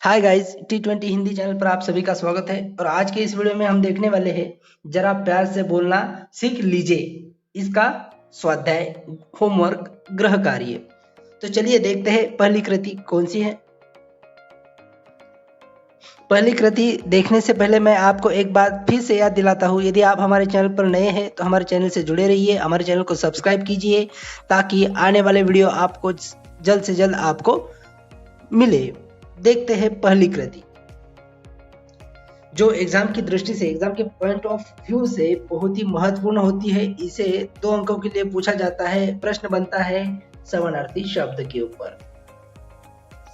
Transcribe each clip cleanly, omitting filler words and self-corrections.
Hi guys, T20 Hindi channel पर आप सभी का स्वागत है। और आज के इस वीडियो में हम देखने वाले हैं जरा प्यार से बोलना सीख लीजिए, इसका स्वाध्याय होमवर्क गृह कार्य। तो चलिए देखते हैं पहली कृति कौन सी है। पहली कृति देखने से पहले मैं आपको एक बात फिर से याद दिलाता हूँ, यदि आप हमारे चैनल पर नए हैं तो हमारे चैनल से जुड़े रहिए, हमारे चैनल को सब्सक्राइब कीजिए ताकि आने वाले वीडियो आपको जल्द से जल्द आपको मिले। देखते हैं पहली कृति, जो एग्जाम की दृष्टि से, एग्जाम के पॉइंट ऑफ व्यू से बहुत ही महत्वपूर्ण होती है। इसे 2 अंकों के लिए पूछा जाता है। प्रश्न बनता है समानार्थी शब्द के ऊपर।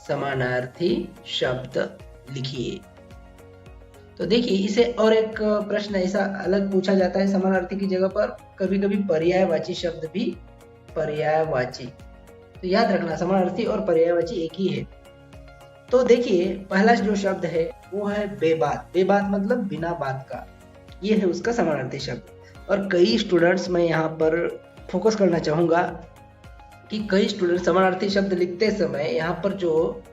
समानार्थी शब्द लिखिए। तो देखिए, इसे और एक प्रश्न ऐसा अलग पूछा जाता है समानार्थी की जगह पर कभी कभी पर्यायवाची शब्द भी, पर्यायवाची। तो याद रखना, समानार्थी और पर्यायवाची एक ही है। तो देखिए, पहला जो शब्द है वो है बेबात। बेबात मतलब बिना बात का, ये है उसका समानार्थी शब्द। और कई स्टूडेंट्स, मैं यहाँ पर फोकस करना चाहूंगा कि कई स्टूडेंट समानार्थी शब्द लिखते समय यहाँ पर जो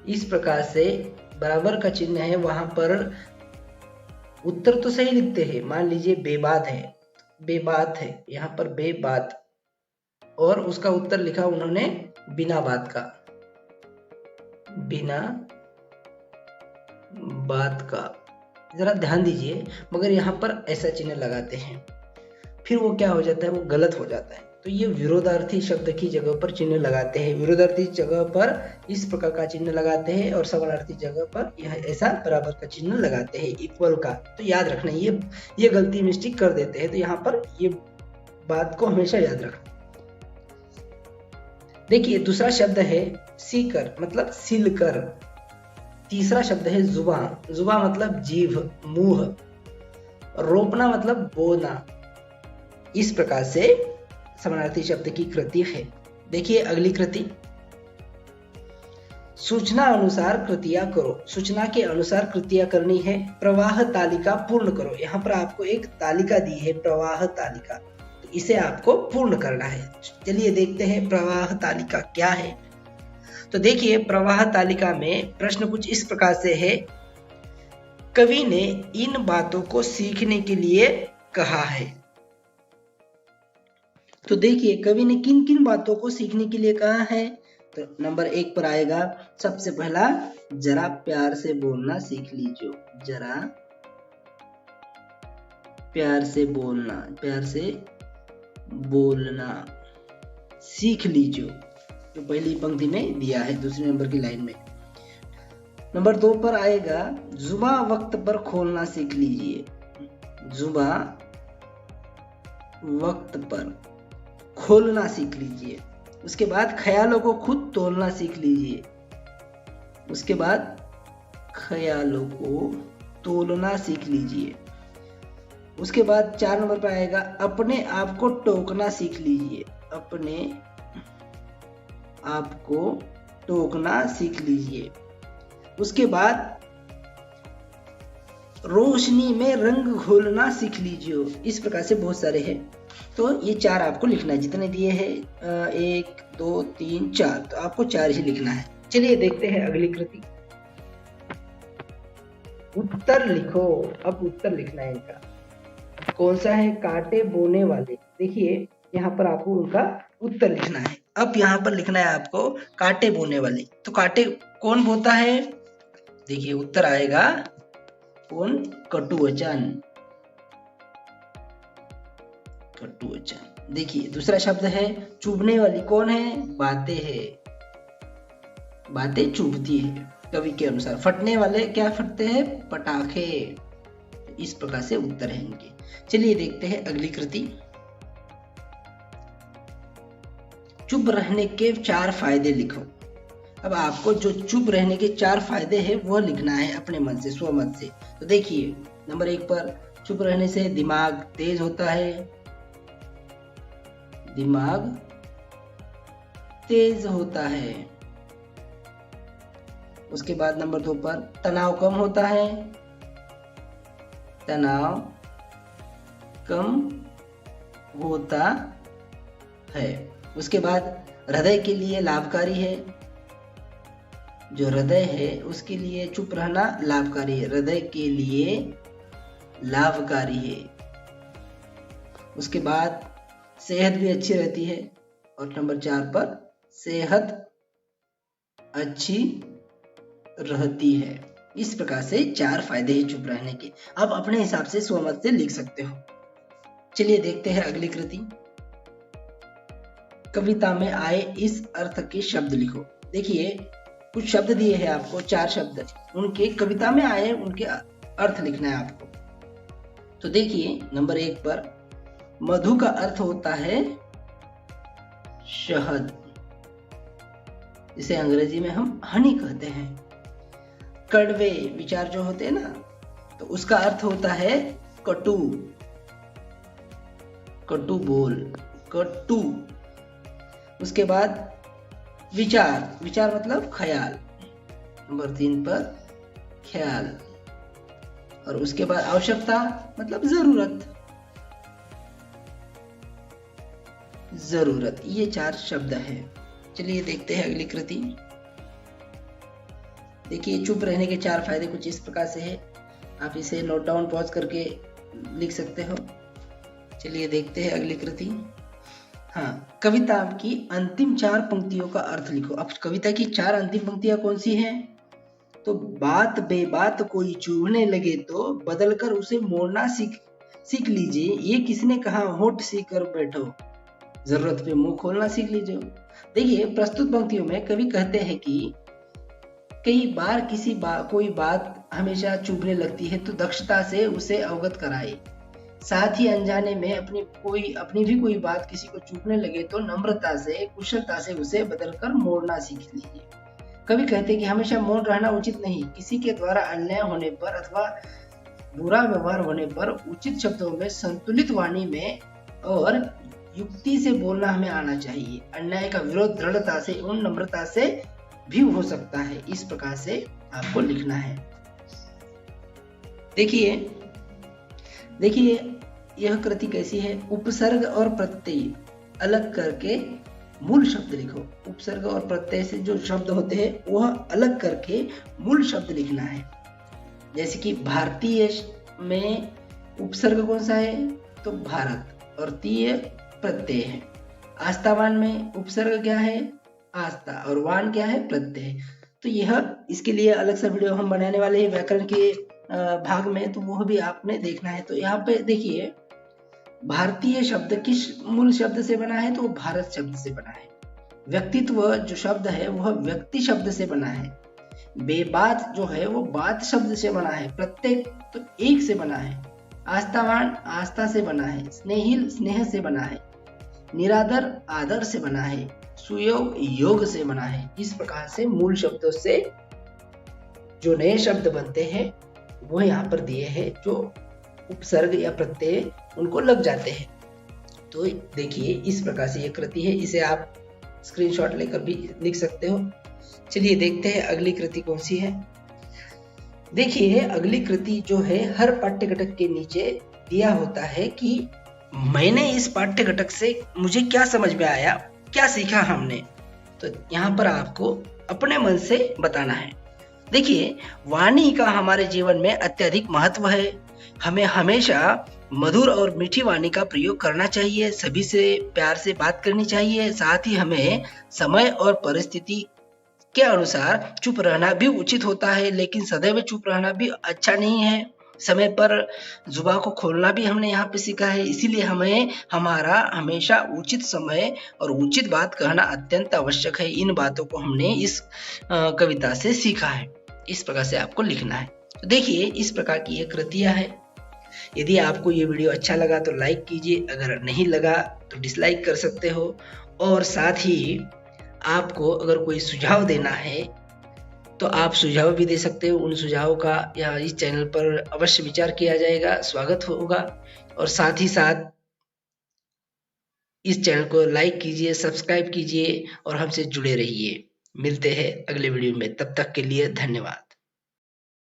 इस प्रकार से बराबर का चिन्ह है वहां पर उत्तर तो सही लिखते हैं। मान लीजिए बेबात है, बेबात है, यहाँ पर बेबात, और उसका उत्तर लिखा उन्होंने बिना बात का, बिना बात का। जरा ध्यान दीजिए, मगर यहाँ पर ऐसा चिन्ह लगाते हैं, फिर वो क्या हो जाता है, वो गलत हो जाता है। तो ये विरोधार्थी शब्द की जगह पर चिन्ह लगाते हैं, विरोधार्थी जगह पर इस प्रकार का चिन्ह लगाते हैं और समानार्थी जगह पर यह ऐसा बराबर का चिन्ह लगाते हैं, इक्वल का। तो याद रखना, ये गलती मिस्टेक कर देते हैं, तो यहाँ पर ये बात को हमेशा याद रखना। देखिए, दूसरा शब्द है सीकर, मतलब सिलकर। तीसरा शब्द है जुबा। जुबा मतलब जीभ, मुंह। रोपना मतलब बोना। इस प्रकार से समानार्थी शब्द की कृति है। देखिए अगली कृति, सूचना अनुसार कृतियां करो। सूचना के अनुसार कृतियां करनी है। प्रवाह तालिका पूर्ण करो। यहाँ पर आपको एक तालिका दी है, प्रवाह तालिका, तो इसे आपको पूर्ण करना है। चलिए देखते हैं प्रवाह तालिका क्या है। तो देखिए, प्रवाह तालिका में प्रश्न कुछ इस प्रकार से है, कवि ने इन बातों को सीखने के लिए कहा है। तो देखिए, कवि ने किन किन बातों को सीखने के लिए कहा है। तो नंबर 1 पर आएगा सबसे पहला, जरा प्यार से बोलना सीख लीजिए। जरा प्यार से बोलना, प्यार से बोलना सीख लीजिए, जो पहली पंक्ति में दिया है, दूसरे नंबर की लाइन में। नंबर 2 पर आएगा जुबा वक्त पर खोलना सीख लीजिए। जुबा वक्त पर खोलना सीख लीजिए। उसके बाद ख्यालों को खुद तोलना सीख लीजिए। उसके बाद ख्यालों को तोलना सीख लीजिए। उसके बाद 4 नंबर पर आएगा अपने आप को टोकना सीख लीजिए। अपने आप को टोकना सीख लीजिए। उसके बाद रोशनी में रंग घोलना सीख लीजिए। इस प्रकार से बहुत सारे हैं, तो ये 4 आपको लिखना है। जितने दिए हैं 1 2 3 4, तो आपको 4 ही लिखना है। चलिए देखते हैं अगली कृति, उत्तर लिखो। अब उत्तर लिखना है इनका। कौन सा है, कांटे बोने वाले। देखिए, यहाँ पर आपको उनका उत्तर लिखना है। अब यहाँ पर लिखना है आपको कांटे बोने वाले। तो कांटे कौन बोता है, देखिए उत्तर आएगा कौन, कटुवचन, कटुवचन। देखिए दूसरा शब्द है चुभने वाली। कौन है, बातें है, बातें चुभती है कवि के अनुसार। फटने वाले, क्या फटते हैं, पटाखे। इस प्रकार से उत्तर है इनके। चलिए देखते हैं अगली कृति, चुप रहने के 4 फायदे लिखो। अब आपको जो चुप रहने के 4 फायदे हैं वो लिखना है अपने मन से, स्वमत से। तो देखिए, नंबर 1 पर चुप रहने से दिमाग तेज होता है, दिमाग तेज होता है। उसके बाद नंबर 2 पर तनाव कम होता है, तनाव कम होता है। उसके बाद हृदय के लिए लाभकारी है, जो हृदय है उसके लिए चुप रहना लाभकारी है, हृदय के लिए लाभकारी है। उसके बाद सेहत भी अच्छी रहती है, और नंबर 4 पर सेहत अच्छी रहती है। इस प्रकार से 4 फायदे हैं चुप रहने के। आप अपने हिसाब से स्वमत से लिख सकते हो। चलिए देखते हैं अगली कृति। कविता में आए इस अर्थ के शब्द लिखो। देखिए कुछ शब्द दिए हैं आपको, 4 शब्द, उनके कविता में आए उनके अर्थ लिखना है आपको। तो देखिए नंबर 1 पर मधु का अर्थ होता है शहद, जिसे अंग्रेजी में हम हनी कहते हैं। कड़वे विचार जो होते हैं ना, तो उसका अर्थ होता है कटु, कटु बोल, कटु। उसके बाद विचार, विचार मतलब ख्याल, नंबर 3 पर ख्याल। और उसके बाद आवश्यकता मतलब जरूरत, जरूरत। ये 4 शब्द है। चलिए देखते हैं अगली कृति। देखिए चुप रहने के 4 फायदे कुछ इस प्रकार से है। आप इसे नोट डाउन पॉज करके लिख सकते हो। चलिए देखते हैं अगली कृति। हाँ, कविता की अंतिम 4 पंक्तियों का अर्थ लिखो। अब कविता की 4 अंतिम पंक्तियां कौन सी हैं? तो बात बेबात कोई चुभने लगे तो बदलकर उसे मोड़ना सीख लीजिए। ये किसने कहा, होठ सीख कर बैठो, जरूरत पे मुंह खोलना सीख लीजिए। देखिए प्रस्तुत पंक्तियों में कवि कहते हैं कि कई बार कोई बात हमेशा चुभने लगती है तो दक्षता से उसे अवगत कराए। साथ ही अनजाने में अपनी भी कोई बात किसी को चुभने लगे तो नम्रता से कुशलता से उसे बदलकर मोड़ना सीख लीजिए। कवि कहते हैं कि हमेशा मौन रहना उचित नहीं। किसी के द्वारा अन्याय होने पर अथवा बुरा व्यवहार होने पर उचित शब्दों में, संतुलित वाणी में और युक्ति से बोलना हमें आना चाहिए। अन्याय का विरोध दृढ़ता से एवं नम्रता से भी हो सकता है। इस प्रकार से आपको लिखना है। देखिए यह कृति कैसी है। उपसर्ग और प्रत्यय अलग करके मूल शब्द लिखो। उपसर्ग और प्रत्यय से जो शब्द होते हैं वह अलग करके मूल शब्द लिखना है। जैसे कि भारतीय में उपसर्ग कौन सा है, तो भारत, और तीय प्रत्यय है। आस्थावान में उपसर्ग क्या है, आस्था, और वान क्या है, प्रत्यय। तो यह इसके लिए अलग सा वीडियो हम बनाने वाले हैं व्याकरण के भाग में, तो वह भी आपने देखना है। तो यहाँ पे देखिए भारतीय शब्द किस मूल शब्द से बना है, तो वो भारत शब्द से बना है। व्यक्तित्व जो शब्द है वह व्यक्ति शब्द से बना है। बेबात जो है वो बात शब्द से बना है। प्रत्येक तो एक से बना है। आस्थावान आस्था से बना है। स्नेहिल स्नेह से बना है। निरादर आदर से बना है। सुयोग योग से बना है। इस प्रकार से मूल शब्दों से जो नए शब्द बनते हैं वो यहाँ पर दिए हैं, जो उपसर्ग या प्रत्यय उनको लग जाते हैं। तो देखिए इस प्रकार से ये कृति है। इसे आप स्क्रीनशॉट लेकर भी लिख सकते हो। चलिए देखते हैं अगली कृति कौन सी है। देखिए अगली कृति जो है हर पाठ्य घटक के नीचे दिया होता है कि मैंने इस पाठ्य घटक से मुझे क्या समझ में आया, क्या सीखा हमने। तो यहाँ पर आपको अपने मन से बताना है। देखिए वाणी का हमारे जीवन में अत्यधिक महत्व है। हमें हमेशा मधुर और मीठी वाणी का प्रयोग करना चाहिए। सभी से प्यार से बात करनी चाहिए। साथ ही हमें समय और परिस्थिति के अनुसार चुप रहना भी उचित होता है, लेकिन सदैव चुप रहना भी अच्छा नहीं है। समय पर जुबान को खोलना भी हमने यहाँ पे सीखा है। इसीलिए हमें हमारा हमेशा उचित समय और उचित बात कहना अत्यंत आवश्यक है। इन बातों को हमने इस कविता से सीखा है। इस प्रकार से आपको लिखना है। तो देखिए इस प्रकार की ये कृतियां है। यदि आपको ये वीडियो अच्छा लगा तो लाइक कीजिए, अगर नहीं लगा तो डिसलाइक कर सकते हो। और साथ ही आपको अगर कोई सुझाव देना है तो आप सुझाव भी दे सकते हो। उन सुझावों का या इस चैनल पर अवश्य विचार किया जाएगा, स्वागत होगा। और साथ ही साथ इस चैनल को लाइक कीजिए, सब्सक्राइब कीजिए और हमसे जुड़े रहिए। मिलते हैं अगले वीडियो में, तब तक के लिए धन्यवाद।